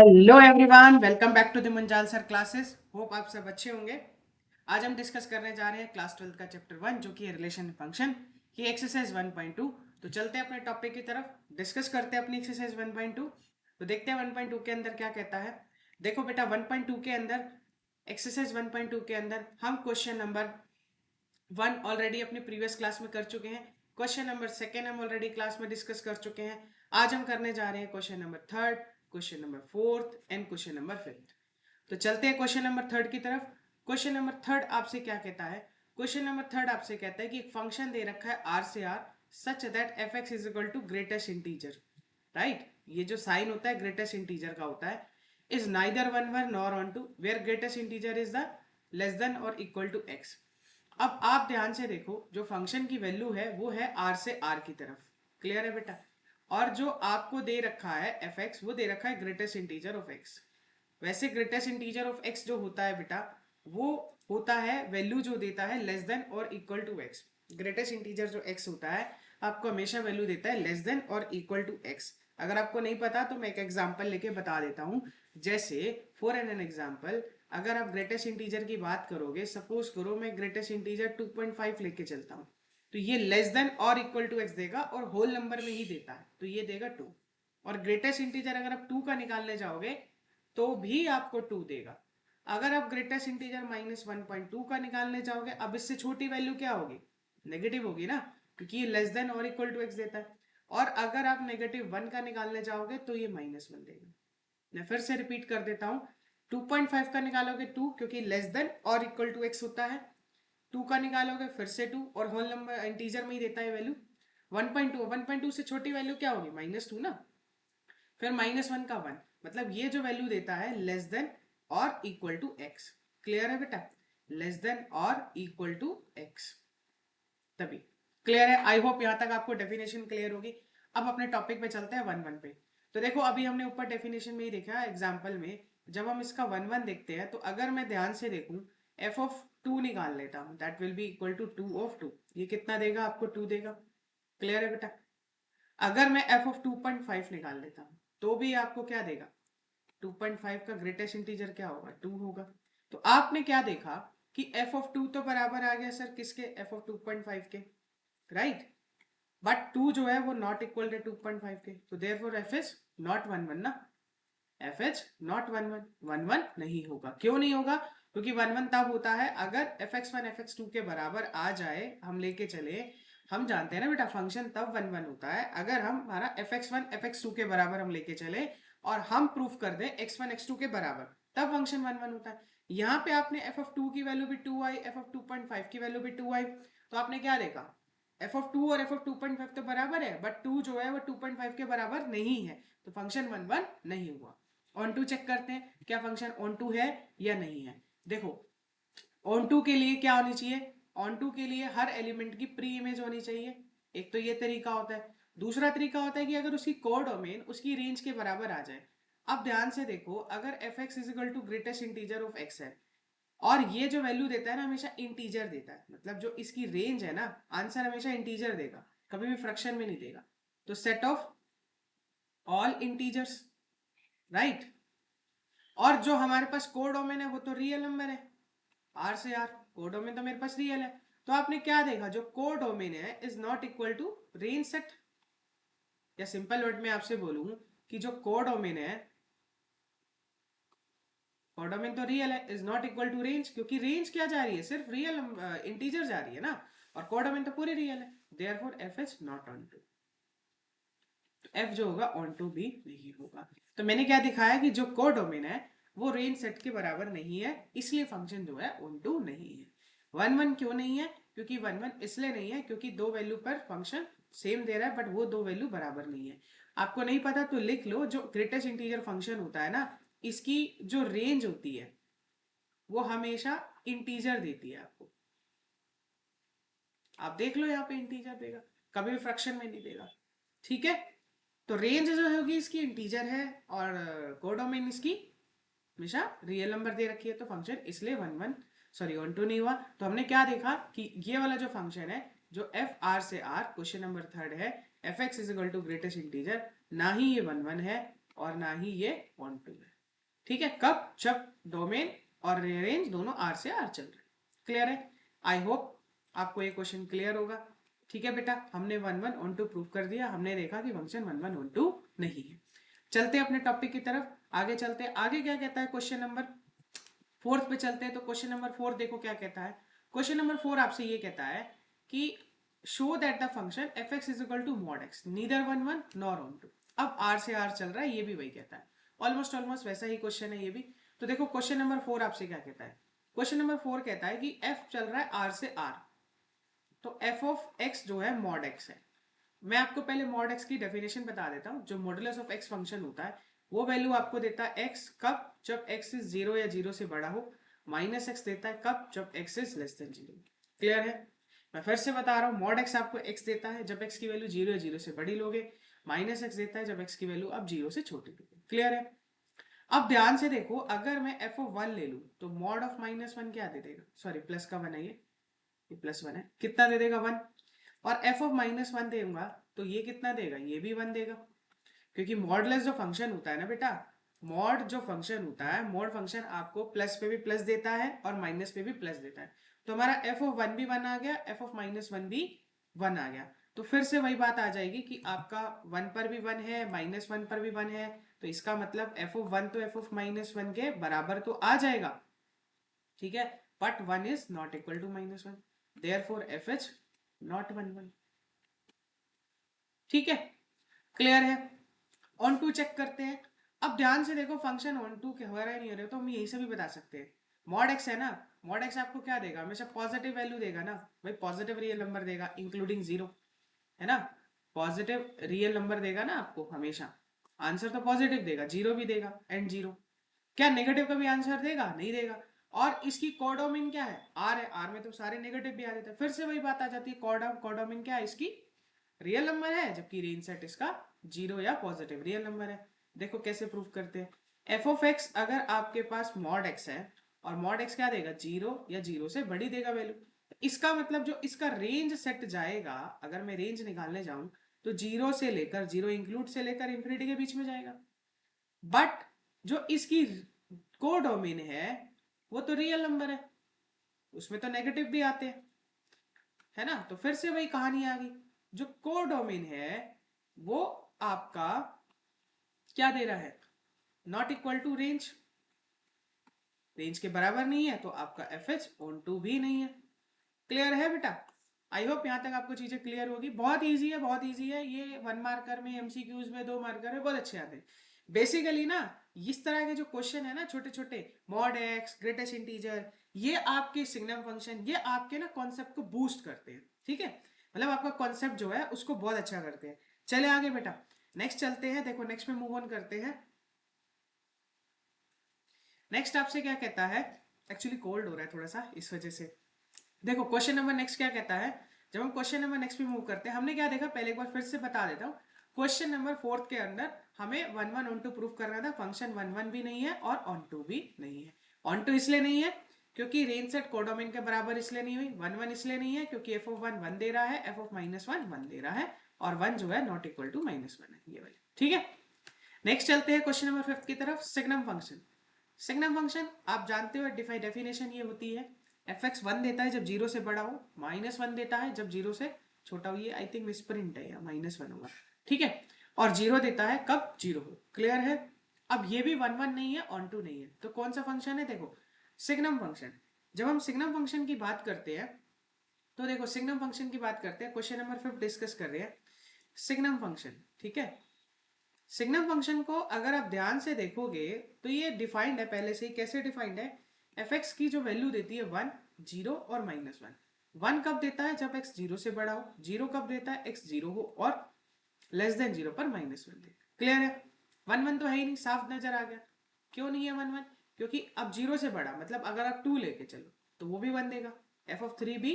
Hello everyone, welcome back to the Manjal sir classes. होप आप सब अच्छे होंगे। आज हम डिस्कस करने जा रहे हैं क्लास 12 का चैप्टर 1 जो कि है रिलेशन फंक्शन की एक्सरसाइज 1.2। तो चलते हैं अपने टॉपिक की तरफ, डिस्कस करते हैं अपनी एक्सरसाइज 1.2। तो देखते हैं 1.2 के अंदर क्या कहता है। देखो बेटा, 1.2 के अंदर, एक्सरसाइज 1.2 के अंदर हम क्वेश्चन नंबर 1 ऑलरेडी अपने प्रीवियस क्लास में कर चुके हैं। क्वेश्चन नंबर 2 हम ऑलरेडी क्लास में डिस्कस कर चुके हैं। आज हम करने जा रहे हैं question number 3, question number 4 and question number 5। तो चलते हैं क्वेश्चन नंबर 3 की तरफ। क्वेश्चन नंबर 3 आपसे क्या कहता है? क्वेश्चन नंबर 3 आपसे कहता है कि एक फंक्शन दे रखा है आर से R such that f x is equal to greatest integer. Right, ये जो साइन होता है ग्रेटेस्ट इंटीजर का होता है, is neither one one nor onto where greatest integer is the less than और इक्वल टू एक्स। अब आप ध्यान से देखो, जो फंक्शन की वैल्यू है वो है आर से आर की तरफ। क्लियर है बेटा? और जो आपको दे रखा है एफ एक्स, वो दे रखा है ग्रेटेस्ट इंटीजर ऑफ एक्स। वैसे ग्रेटेस्ट इंटीजर ऑफ एक्स जो होता है बेटा, वो होता है वैल्यू जो देता है लेस देन और equal to x. Greatest integer जो एक्स होता है आपको हमेशा वैल्यू देता है लेस देन और इक्वल टू एक्स। अगर आपको नहीं पता तो मैं एक एग्जांपल लेके बता देता हूँ। जैसे फॉर एन एग्जांपल, अगर आप ग्रेटेस्ट इंटीजर की बात करोगे, सपोज करो मैं ग्रेटेस्ट इंटीजर 2.5 लेके चलता हूँ, तो ये लेस देन और इक्वल टू एक्स देगा और होल नंबर में ही देता है, तो ये देगा 2। और ग्रेटेस्ट इंटीजर अगर आप 2 का निकालने जाओगे तो भी आपको 2 देगा। अगर आप ग्रेटेस्ट इंटीजर -1.2 का निकालने जाओगे, अब इससे छोटी वैल्यू क्या होगी? नेगेटिव होगी ना, क्योंकि ये लेस देन और इक्वल टू एक्स देता है। और अगर आप -1 का निकालने जाओगे तो ये -1 देगा। मैं फिर से रिपीट कर देता हूँ। 2.5 का निकालोगे 2, क्योंकि लेस देन और इक्वल टू एक्स होता है। 2 का निकालोगे फिर से 2, और होल नंबर इंटीजर में ही देता है वैल्यू। 1.2 से छोटी वैल्यू क्या होगी? -2 ना। फिर -1 का 1, मतलब ये जो वैल्यू देता है लेस देन और इक्वल टू एक्स। क्लियर है बेटा? लेस देन और इक्वल टू एक्स, तभी। क्लियर है? आई होप यहां तक आपको डेफिनेशन क्लियर होगी। अब अपने टॉपिक पे चलते हैं 1 1 पे। तो देखो, अभी हमने ऊपर डेफिनेशन में ही देखा एग्जाम्पल में। जब हम इसका 1 1 देखते हैं तो अगर मैं ध्यान से देखूं, एफ ऑफ 2 निकाल लेता हूं, that will be equal to 2 of 2। ये कितना देगा आपको? 2 देगा। क्लियर है बेटा? अगर मैं एफ ऑफ 2.5 निकाल लेता हूं तो भी आपको क्या देगा? 2.5 का ग्रेटेस्ट इंटीजर क्या होगा? 2 होगा। तो आपने क्या देखा कि एफ ऑफ 2 तो बराबर आ गया सर किसके? एफ ऑफ 2.5 के। राइट, बट 2 जो है वो नॉट इक्वल टू 2.5 के, तो देयरफॉर एफ इज नॉट 1 1 ना। एफ इज नॉट 1 1, 1 1 नहीं होगा। क्यों नहीं होगा? क्योंकि 1 1 तब होता है अगर f x one f x two के बराबर आ जाए, हम लेके चले। हम जानते हैं ना बेटा, फंक्शन तब 1 1 होता है अगर हम हमारा f x one f x two के बराबर हम लेके चले और हम प्रूफ कर दें एक्स वन एक्स टू के बराबर, तब फंक्शन 1 1 होता है। यहाँ पे आपने एफ ऑफ 2 की वैल्यू भी 2 आई, एफ ऑफ 2.5 की वैल्यू भी 2 आई, तो आपने क्या देखा? एफ ऑफ 2 और एफ ऑफ 2.5 तो बराबर है, बट 2 जो है वो 2.5 के बराबर नहीं है, तो फंक्शन 1 1 नहीं हुआ। ऑन टू चेक करते हैं क्या फंक्शन ऑन टू है या नहीं है। देखो, ऑन टू के लिए क्या होनी चाहिए? ऑन टू के लिए हर एलिमेंट की प्री इमेज होनी चाहिए। एक तो ये तरीका होता है। दूसरा तरीका होता है कि अगर उसकी कोडोमेन उसकी रेंज के बराबर आ जाए। अब ध्यान से देखो, अगर f x is equal to greatest integer of x है और ये जो वैल्यू देता है ना, हमेशा इंटीजर देता है, मतलब जो इसकी रेंज है ना, आंसर हमेशा इंटीजर देगा, कभी भी फ्रैक्शन में नहीं देगा। तो set of all integers, right. और जो हमारे पास कोडोमेन है वो तो रियल नंबर है, आर से आर। कोडोमेन तो मेरे पास रियल है। तो आपने क्या देखा? जो कोडोमेन है is not equal to range set. या सिंपल वर्ड में आपसे बोलूं कि जो कोडोमेन है, कोडोमेन तो रियल है, is not equal to range, क्योंकि रेंज क्या जा रही है? सिर्फ रियल इंटीजर जा रही है ना, और कोडोमेन तो पूरी रियल है। Therefore f is not onto. तो एफ जो होगा ऑन टू भी नहीं होगा। तो मैंने क्या दिखाया कि जो कोडोमेन है वो रेंज सेट के बराबर नहीं है, इसलिए फंक्शन जो है ऑन टू नहीं है। 1 1 क्यों नहीं है? क्योंकि 1 1 इसलिए नहीं है क्योंकि दो वैल्यू पर फंक्शन सेम दे रहा है, बट वो दो वैल्यू बराबर नहीं है। आपको नहीं पता तो लिख लो, जो ग्रेटेस्ट इंटीजर फंक्शन होता है ना, इसकी जो रेंज होती है वो हमेशा इंटीजर देती है आपको। आप देख लो, यहाँ पे इंटीजर देगा, कभी भी फ्रैक्शन में नहीं देगा। ठीक है? तो रेंज जो होगी इसकी इंटीजर है, और कोडोमेन इसकी हमेशा रियल नंबर दे रखी है, तो फंक्शन इसलिए 1 1 सॉरी 1 2 नहीं हुआ। तो हमने क्या देखा कि ये वाला जो फंक्शन है, जो एफ आर से आर, क्वेश्चन नंबर 3 है, f x is equal to greatest integer, ना ही ये 1 1 है और ना ही ये ऑन टू है। ठीक है, कब? जब डोमेन और रेंज दोनों आर से आर चल रहे। क्लियर है? आई होप आपको ये क्वेश्चन क्लियर होगा। ठीक है बेटा, हमने one one onto prove कर दिया, हमने देखा कि function one one onto नहीं है। चलते हैं अपने टॉपिक की तरफ, आगे चलते हैं। आगे क्या कहता है क्वेश्चन नंबर 4 पे चलते हैं। तो क्वेश्चन नंबर 4 देखो क्या कहता है। क्वेश्चन नंबर 4 आपसे ये कहता है कि show that the function f x is equal to mod x neither one one nor onto. अब आर से आर चल रहा है, ये भी वही कहता है। ऑलमोस्ट वैसा ही क्वेश्चन है ये भी। तो देखो क्वेश्चन नंबर 4 आपसे क्या कहता है। क्वेश्चन नंबर 4 कहता है कि एफ चल रहा है आर से आर, तो एफ ऑफ एक्स जो है मॉड एक्स है। मैं आपको पहले मॉड एक्स की डेफिनेशन बता देता हूँ। जो मॉडुलस ऑफ एक्स फंक्शन होता है वो वैल्यू आपको देता है एक्स कब? जब एक्स इज जीरो या जीरो से बड़ा हो। माइनस एक्स देता है कब? जब x is less than zero. Clear है? मैं फिर से बता रहा हूँ, मॉड एक्स आपको एक्स देता है जब एक्स की वैल्यू जीरो या जीरो से बड़ी लोगे। माइनस एक्स देता है जब एक्स की वैल्यू अब जीरो से छोटी लोगे। क्लियर है? अब ध्यान से देखो, अगर मैं एफ ऑफ वन ले लूँ तो मॉड ऑफ माइनस वन क्या दे देगा? सॉरी, प्लस का वन है ये प्लस वन है, कितना दे देगा? वन। और एफ ऑफ माइनस वन देगा तो ये कितना देगा? ये भी वन देगा। क्योंकि मॉडलेस जो फंक्शन होता है ना बेटा, मॉड जो फंक्शन होता है, मॉड फंक्शन आपको प्लस पे भी प्लस देता है और माइनस पे भी प्लस देता है। तो हमारा एफ ऑफ वन भी वन आ गया, एफ ऑफ माइनस वन भी वन आ गया। तो फिर से वही बात आ जाएगी कि आपका वन पर भी वन है, माइनस वन पर भी वन है। तो इसका मतलब एफ ऑफ वन तो एफ ऑफ माइनस वन के बराबर तो आ जाएगा। ठीक है, but one is not equal to minus one, therefore f is not one one. ठीक है, क्लियर है? ऑन टू चेक करते हैं। अब ध्यान से देखो, फंक्शन ऑन टू के हो रहा है नहीं हो रहा है, तो हम यही से भी बता सकते हैं। मॉड एक्स है ना, मॉड एक्स आपको क्या देगा? हमेशा पॉजिटिव वैल्यू देगा ना भाई, पॉजिटिव रियल नंबर देगा इंक्लूडिंग जीरो, है ना। पॉजिटिव रियल नंबर देगा ना आपको हमेशा। आंसर तो पॉजिटिव देगा, जीरो भी देगा एंड जीरो। क्या नेगेटिव का भी आंसर देगा? नहीं देगा। और इसकी कोडोमिन क्या है? आर है, आर में तो सारे नेगेटिव भी आ जाते हैं। फिर से वही बात आ जाती है, कोडोमिन क्या है इसकी? रियल नंबर है, जबकि रेंज सेट इसका जीरो या पॉजिटिव रियल नंबर है। देखो कैसे प्रूव करते हैं। एफ ऑफ एक्स अगर आपके पास मॉड एक्स है और मॉड एक्स क्या देगा? जीरो या जीरो से बड़ी देगा वैल्यू। इसका मतलब जो इसका रेंज सेट जाएगा, अगर मैं रेंज निकालने जाऊं तो जीरो से लेकर, जीरो इंक्लूड से लेकर इंफिनिटी के बीच में जाएगा। बट जो इसकी कोडोमेन है वो तो रियल नंबर है, उसमें तो नेगेटिव भी आते हैं, है ना। तो फिर से वही कहानी आ गई, जो कोडोमेन है वो आपका क्या दे रहा है? Not equal to range, range के बराबर नहीं है, तो आपका एफ एच ऑन टू भी नहीं है। क्लियर है बेटा? आई होप यहाँ तक आपको चीजें क्लियर होगी। बहुत इजी है, बहुत इजी है ये। वन मार्कर में, एमसीक्यूज में, दो मार्कर में बहुत अच्छे आते हैं। बेसिकली ना इस तरह के जो क्वेश्चन है ना, छोटे छोटे, मॉड एक्स, ग्रेटेस्ट इंटीजर, ये आपके सिग्नम फंक्शन, ये आपके ना कॉन्सेप्ट को बूस्ट करते हैं। ठीक है, मतलब आपका कॉन्सेप्ट जो है उसको बहुत अच्छा करते हैं। चले आगे बेटा, नेक्स्ट चलते हैं। देखो नेक्स्ट में मूव ऑन करते हैं। नेक्स्ट आपसे क्या कहता है, एक्चुअली कोल्ड हो रहा है थोड़ा सा इस वजह से। देखो क्वेश्चन नंबर नेक्स्ट क्या कहता है। जब हम क्वेश्चन नंबर नेक्स्ट पे मूव करते हैं, हमने क्या देखा पहले एक बार फिर से बता देता हूँ। क्वेश्चन नंबर 4 के अंदर हमें one one onto prove करना था। फंक्शन वन वन भी नहीं है और ऑन टू भी नहीं है। ऑन टू इसलिए नहीं है क्योंकि रेंज सेट कोडोमेन के बराबर इसलिए नहीं हुई। वन वन इसलिए नहीं है क्योंकि एफ ऑफ वन वन दे रहा है, F of minus one one दे रहा है, और वन जो है not equal to minus one है, ये वाली। ठीक है, नेक्स्ट चलते हैं क्वेश्चन नंबर 5 की तरफ। Signum function. सिग्नम फंक्शन आप जानते हो, डेफिनेशन ये होती है, एफ एक्स वन देता है जब जीरो से बड़ा हो, माइनस वन देता है जब जीरो से छोटा हो। ये आई थिंक मिसप्रिंट है या माइनस वन होगा। ठीक है, और जीरो देता है कब? जीरो हो। क्लियर है? अब ये भी वन वन नहीं है, ऑन टू नहीं है, तो कौन सा फंक्शन है? देखो सिग्नम फंक्शन। जब हम सिग्नम फंक्शन की बात करते हैं तो देखो सिग्नम फंक्शन की बात करते हैं, क्वेश्चन नंबर 5 डिस्कस कर रहे हैं सिग्नम फंक्शन। ठीक है, सिग्नम फंक्शन को अगर आप ध्यान से देखोगे तो ये डिफाइंड है पहले से ही। कैसे डिफाइंड है? एफ एक्स की जो वैल्यू देती है वन, जीरो और माइनस वन। वन कब देता है? जब एक्स जीरो से बड़ा हो। जीरो कब देता है? एक्स जीरो हो और लेस देन जीरो पर माइनस वन दे। क्लियर है? वन वन तो है ही नहीं, साफ नजर आ गया। क्यों नहीं है वन वन? क्योंकि अब जीरो से बड़ा, मतलब अगर आप टू लेके चलो तो वो भी वन देगा। एफ ऑफ थ्री भी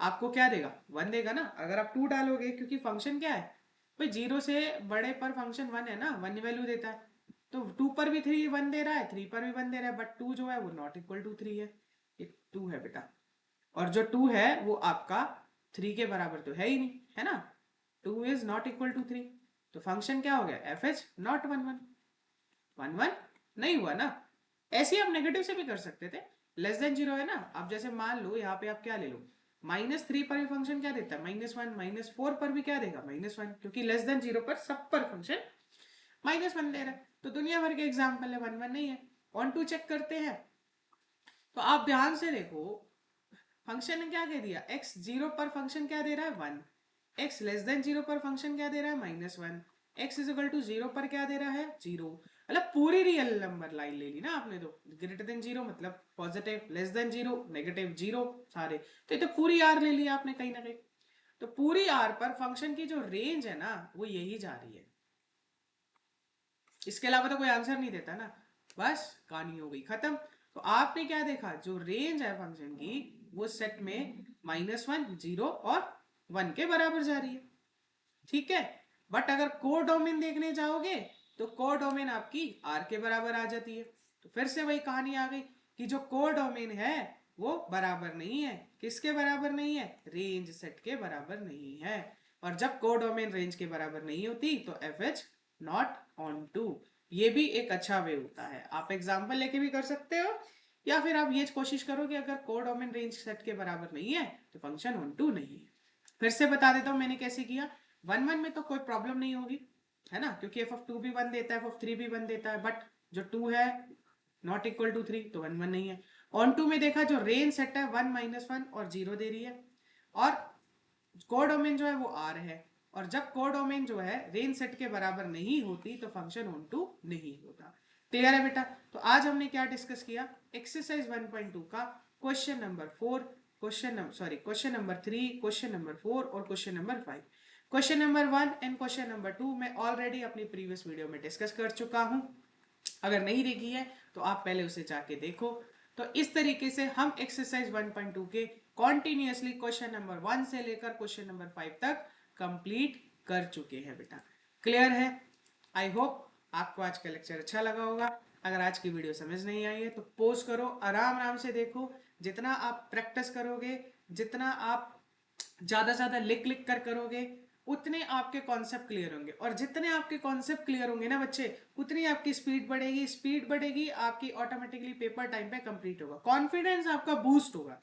आपको क्या देगा? वन देगा ना, अगर आप टू डालोगे, क्योंकि फंक्शन क्या है भाई, जीरो से बड़े पर फंक्शन वन है ना, वन वैल्यू देता है। तो टू पर भी थ्री वन दे रहा है, थ्री पर भी वन दे रहा है, बट टू जो है वो नॉट इक्वल टू थ्री है। ये टू है बेटा, और जो टू है वो आपका थ्री के बराबर तो है ही नहीं, है ना। Two is not equal to three. तो फंक्शन क्या हो गया, एफ एच नॉट 1 1 नहीं हुआ ना। ऐसे ही आप नेगेटिव से भी कर सकते थे, लेस देन 0 है ना। अब जैसे मान लो यहाँ पे आप क्या ले लो, -3 पर भी फंक्शन क्या देता है, -1, -4 पर भी क्या देगा, -1, क्योंकि लेस देन 0 पर सब पर फंक्शन -1 दे रहा है। तो दुनिया भर के एग्जाम्पल है 1 1 नहीं है। ऑन टू चेक करते हैं, तो आप ध्यान से देखो, फंक्शन ने क्या कह दिया, x 0 पर फंक्शन क्या दे रहा है 1, x लेस देन 0 पर फंक्शन क्या दे रहा है -1, x इज इक्वल टू 0 पर क्या दे रहा है 0। मतलब पूरी रियल नंबर लाइन ले ली ना आपने। तो ग्रेटर देन 0 मतलब पॉजिटिव, लेस देन 0 नेगेटिव, 0 सारे। तो ये तो पूरी आर ले लिया आपने कहीं ना कहीं। तो पूरी आर पर फंक्शन की जो रेंज है ना वो यही जा रही है, इसके अलावा तो कोई आंसर नहीं देता ना। बस कहानी हो गई खत्म। तो आपने क्या देखा, जो रेंज है फंक्शन की वो सेट में -1, 0 और 1 के बराबर जा रही है, ठीक है। बट अगर कोडोमेन देखने जाओगे तो कोडोमेन आपकी आर के बराबर आ जाती है। तो फिर से वही कहानी आ गई कि जो कोडोमेन है वो बराबर नहीं है, किसके बराबर नहीं है, रेंज सेट के बराबर नहीं है। और जब कोडोमेन रेंज के बराबर नहीं होती तो f h not onto. ये भी एक अच्छा वे होता है, आप एग्जाम्पल लेके भी कर सकते हो, या फिर आप ये कोशिश करो कि अगर कोडोमेन रेंज सेट के बराबर नहीं है तो फंक्शन ऑन टू नहीं है। फिर से बता देता हूं मैंने कैसे किया। 1 1 में तो कोई प्रॉब्लम नहीं होगी, है ना, क्योंकि एफ ऑफ 2 भी 1 देता है, एफ ऑफ 3 भी 1 देता है। बट जो 2 है नॉट इक्वल टू 3 तो 1 1 नहीं है। ऑन टू में देखा, जो रेंज सेट है 1 -1 और 0 दे रही है, और कोडोमेन जो है वो आर है। और जब कोडोमेन जो है रेंज सेट के बराबर नहीं होती तो फंक्शन ऑन टू नहीं होता। क्लियर है बेटा। तो आज हमने क्या डिस्कस किया, एक्सरसाइज 1.2 का question number 4, question number 3, question number 4 और question number 5। Question number 1 and question number 2 मैं ऑलरेडी अपनी प्रीवियस वीडियो में डिस्कस कर चुका हूं, अगर नहीं देखी है तो आप पहले उसे जाके देखो। तो इस तरीके से हम एक्सरसाइज 1.2 के कॉन्टिन्यूसली क्वेश्चन नंबर 1 से लेकर क्वेश्चन नंबर 5 तक कंप्लीट कर चुके हैं बेटा। क्लियर है। आई होप आपको आज का लेक्चर अच्छा लगा होगा। अगर आज की वीडियो समझ नहीं आई है तो पॉज करो, आराम आराम से देखो। जितना आप प्रैक्टिस करोगे, जितना आप ज्यादा ज्यादा लिख लिख कर करोगे, उतने आपके कॉन्सेप्ट क्लियर होंगे। और जितने आपके कॉन्सेप्ट क्लियर होंगे ना बच्चे, उतनी आपकी स्पीड बढ़ेगी। स्पीड बढ़ेगी, आपकी ऑटोमेटिकली पेपर टाइम पे कंप्लीट होगा, कॉन्फिडेंस आपका बूस्ट होगा।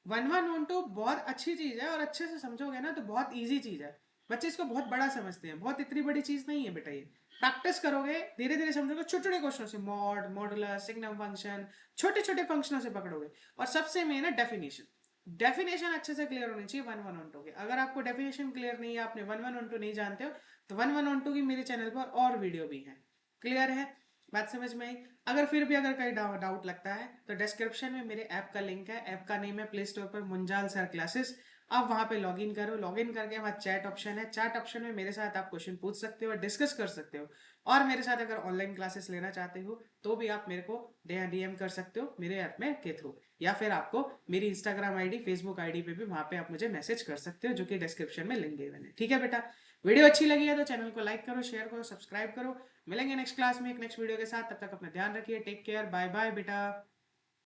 1 1 1 2 बहुत अच्छी चीज है, और अच्छे से समझोगे ना तो बहुत इजी चीज है। बच्चे इसको बहुत बड़ा समझते हैं, बहुत इतनी बड़ी चीज नहीं है बेटा ये। प्रैक्टिस करोगे, धीरे धीरे समझोगे, छोटे छोटे क्वेश्चनों से, मॉड, मॉडुलर, सिग्नम फंक्शन, छोटे छोटे फंक्शनों से पकड़ोगे। और सबसे मेन है डेफिनेशन। डेफिनेशन अच्छे से क्लियर होनी चाहिए 1 1 1 2 के। अगर आपको डेफिनेशन क्लियर नहीं है, आपने 1 1 1 2 नहीं जानते हो, तो 1 1 1 2 की मेरे चैनल पर और वीडियो भी है। क्लियर है, बात समझ में आई। अगर फिर भी अगर कहीं डाउट लगता है तो डिस्क्रिप्शन में मेरे ऐप का लिंक है, ऐप का नेम है प्ले स्टोर पर मुंजाल सर क्लासेस। आप वहां पे लॉगिन करो, लॉगिन करके वहाँ चैट ऑप्शन है, चैट ऑप्शन में मेरे साथ आप क्वेश्चन पूछ सकते हो, डिस्कस कर सकते हो। और मेरे साथ अगर ऑनलाइन क्लासेस लेना चाहते हो तो भी आप मेरे को डीएम कर सकते हो मेरे ऐप में के थ्रू, या फिर आपको मेरी इंस्टाग्राम आईडी, फेसबुक आईडी पे भी वहां पे आप मुझे मैसेज कर सकते हो, जो कि डिस्क्रिप्शन में लिंक दिए मैंने। ठीक है बेटा, वीडियो अच्छी लगी है तो चैनल को लाइक करो, शेयर करो, सब्सक्राइब करो। मिलेंगे नेक्स्ट क्लास में एक नेक्स्ट वीडियो के साथ, तब तक अपना ध्यान रखिए, टेक केयर, बाय बाय बेटा।